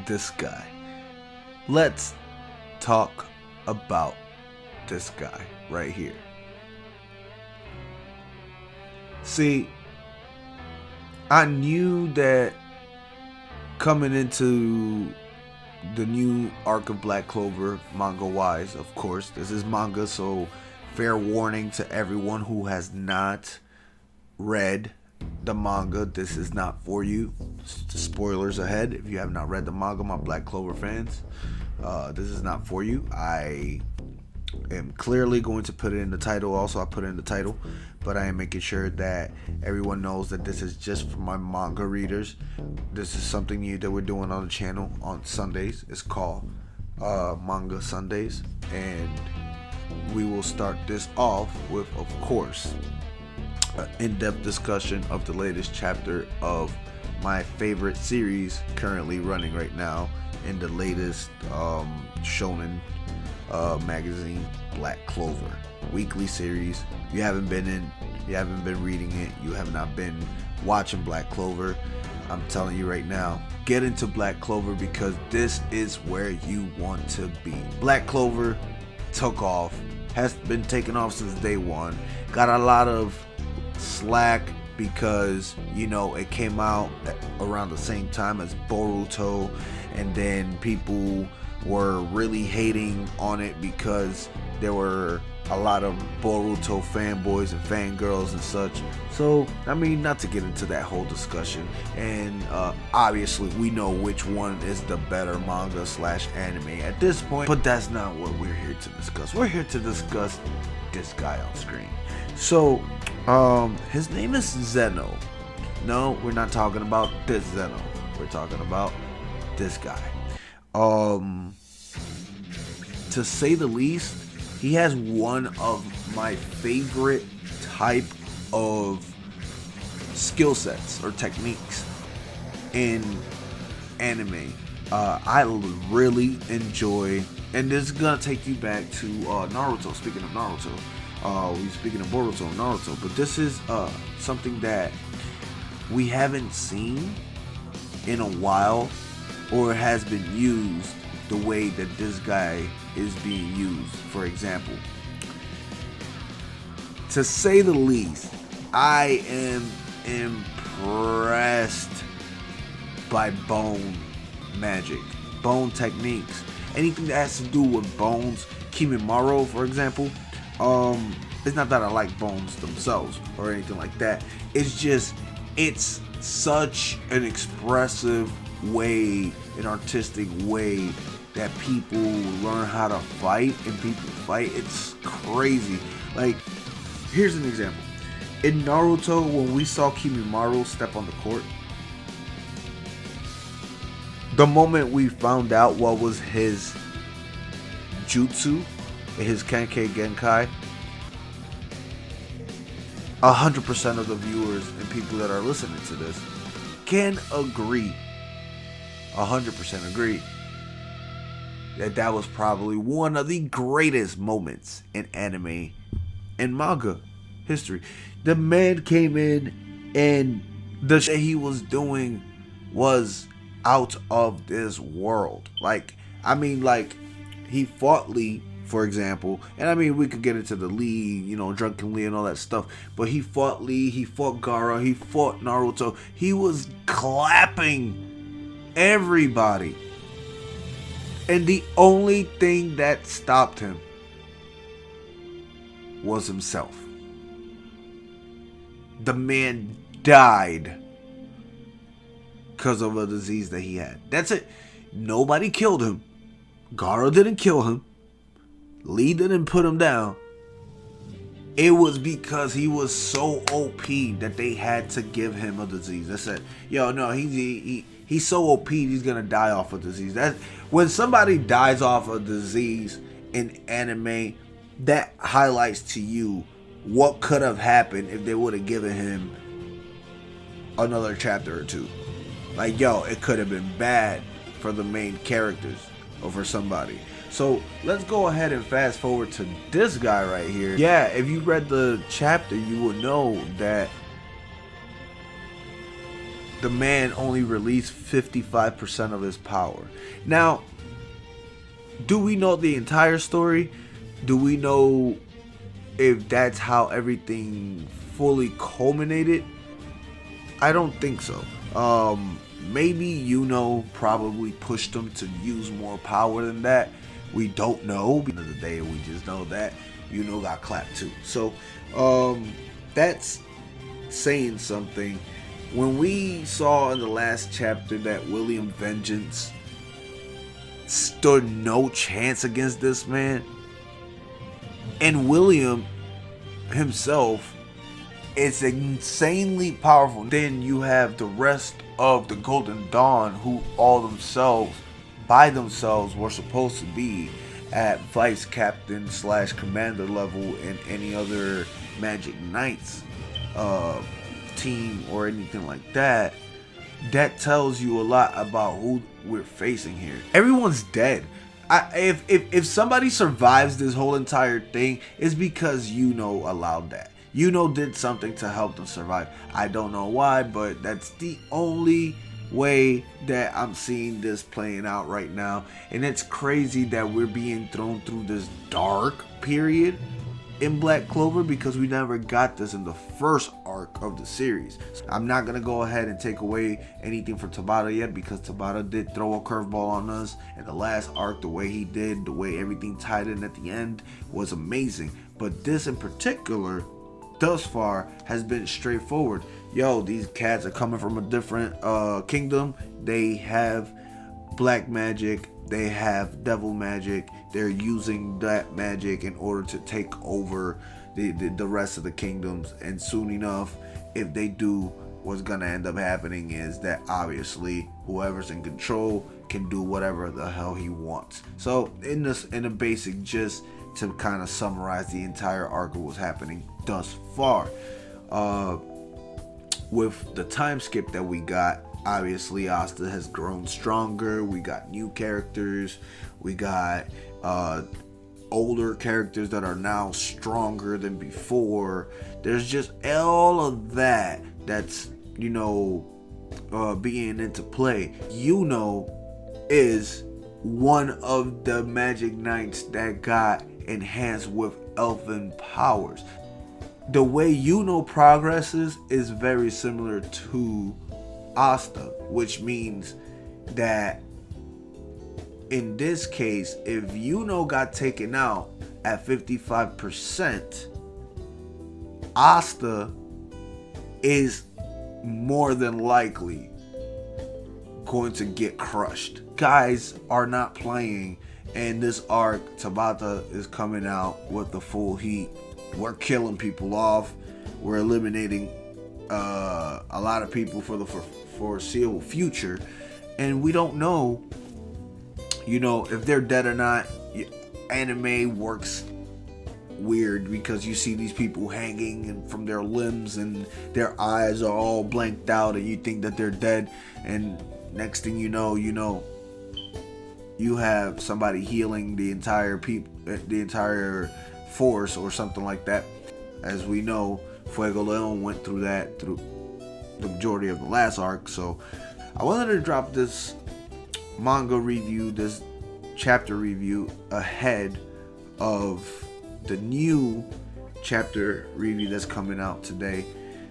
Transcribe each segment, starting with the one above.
This guy. Let's talk about this guy right here. See, I knew that coming into the new arc of Black Clover, manga wise, of course, this is manga, so fair warning to everyone who has not read the manga. This is not for you. Spoilers ahead. If you have not read the manga, my Black Clover fans, this is not for you. I am clearly going to put it in the title. Also, I put it in the title, but I am making sure that everyone knows that this is just for my manga readers. This is something new that we're doing on the channel on Sundays. It's called Manga Sundays, and we will start this off with, of course, an in-depth discussion of the latest chapter of my favorite series currently running right now in the latest shonen magazine, Black Clover weekly series. You haven't been reading it, you have not been watching Black Clover, I'm telling you right now, get into Black Clover, because this is where you want to be. Black Clover took off, has been taking off since day one, got a lot of slack because, you know, it came out around the same time as Boruto, and then people were really hating on it because there were a lot of Boruto fanboys and fangirls and such. So, I mean, not to get into that whole discussion, and obviously we know which one is the better manga slash anime at this point, but that's not what we're here to discuss. We're here to discuss this guy on screen. So, his name is Zeno. No, we're not talking about this Zeno. We're talking about this guy. To say the least, he has one of my favorite type of skill sets or techniques in anime. I really enjoy, and this is gonna take you back to Naruto. Speaking of Naruto, we're speaking of Boruto and Naruto, but this is something that we haven't seen in a while, or has been used the way that this guy is being used. For example, to say the least, I am impressed by bone magic, bone techniques, anything that has to do with bones. Kimimaro, for example, it's not that I like bones themselves or anything like that. It's just, it's such an expressive way, an artistic way that people learn how to fight, and people fight. It's crazy. Like, here's an example. In Naruto, when we saw Kimimaro step on the court, the moment we found out what was his jutsu, his Kenkei Genkai, 100% of the viewers and people that are listening to this can agree, 100% agree, that was probably one of the greatest moments in anime and manga history. The man came in, and the shit he was doing was out of this world. Like, I mean, like, he fought Lee, for example, and I mean, we could get into the Lee, you know, Drunken Lee and all that stuff, but he fought Lee, he fought Gaara, he fought Naruto. He was clapping everybody, and the only thing that stopped him was himself. The man died because of a disease that he had. That's it. Nobody killed him. Gaara didn't kill him. Lee didn't put him down. It was because he was so OP that they had to give him a disease. They said, yo, no, he's so OP, he's gonna die off a disease. That when somebody dies off a disease in anime, that highlights to you what could have happened if they would have given him another chapter or two. Like, yo, it could have been bad for the main characters or for somebody. So let's go ahead and fast forward to this guy right here. Yeah, if you read the chapter, you will know that the man only released 55% of his power. Now, do we know the entire story? Do we know if that's how everything fully culminated? I don't think so. Maybe probably pushed him to use more power than that. We don't know. At the end of the day, we just know that got clapped too. So that's saying something. When we saw in the last chapter that William Vengeance stood no chance against this man, and William himself is insanely powerful, then you have the rest of the Golden Dawn, who all themselves by themselves were supposed to be at vice captain / commander level in any other Magic Knights team or anything like that. That tells you a lot about who we're facing here. Everyone's dead. If somebody survives this whole entire thing, it's because allowed that. Did something to help them survive. I don't know why, but that's the only way that I'm seeing this playing out right now. And it's crazy that we're being thrown through this dark period in Black Clover, because we never got this in the first arc of the series. I'm not gonna go ahead and take away anything for Tabata yet, because Tabata did throw a curveball on us in the last arc. The way he did, the way everything tied in at the end was amazing. But this in particular, thus far, has been straightforward. Yo, these cats are coming from a different kingdom. They have black magic, they have devil magic. They're using that magic in order to take over the rest of the kingdoms. And soon enough, if they do, what's gonna end up happening is that obviously whoever's in control can do whatever the hell he wants. So in a basic gist, to kind of summarize the entire arc of what's happening thus far, with the time skip that we got, obviously Asta has grown stronger. We got new characters. We got older characters that are now stronger than before. There's just all of that that's being into play. Is one of the Magic Knights that got enhanced with elven powers. The way progresses is very similar to Asta, which means that in this case, if got taken out at 55%, Asta is more than likely going to get crushed. Guys are not playing, and this arc, Tabata is coming out with the full heat. We're killing people off. We're eliminating a lot of people for the foreseeable future, and we don't know, if they're dead or not. Anime works weird because you see these people hanging and from their limbs, and their eyes are all blanked out, and you think that they're dead, and next thing you know, you have somebody healing the entire force or something like that. As we know, Fuego Leon went through that through the majority of the last arc. So I wanted to drop this manga review, this chapter review, ahead of the new chapter review that's coming out today,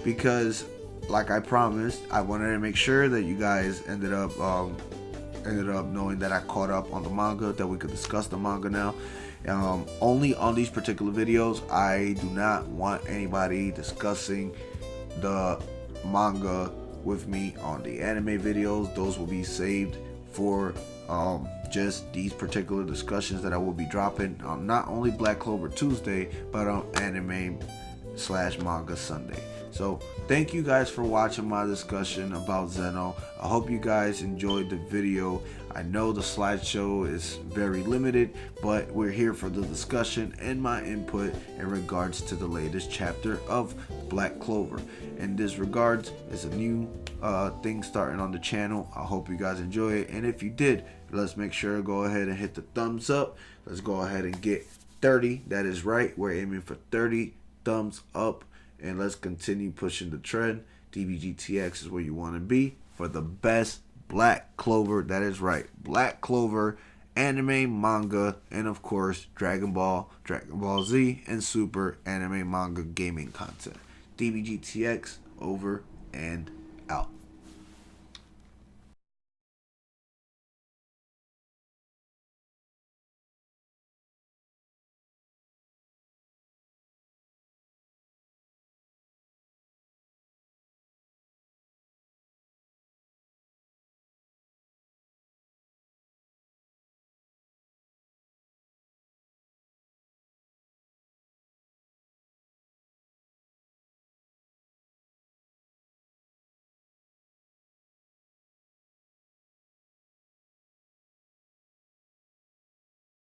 because like I promised, I wanted to make sure that you guys ended up knowing that I caught up on the manga, that we could discuss the manga now. Only on these particular videos. I do not want anybody discussing the manga with me on the anime videos. Those will be saved for just these particular discussions that I will be dropping on not only Black Clover Tuesday, but on anime/manga Sunday. So thank you guys for watching my discussion about Zeno. I hope you guys enjoyed the video. I know the slideshow is very limited, but we're here for the discussion and my input in regards to the latest chapter of Black Clover. In this regards, it's a new thing starting on the channel. I hope you guys enjoy it, and if you did, let's make sure to go ahead and hit the thumbs up. Let's go ahead and get 30. That is right, we're aiming for 30 thumbs up, and let's continue pushing the trend. DBGTX is where you want to be for the best Black Clover. That is right, Black Clover anime, manga, and of course Dragon Ball, Dragon Ball Z, and Super anime, manga, gaming content. DBGTX over and out.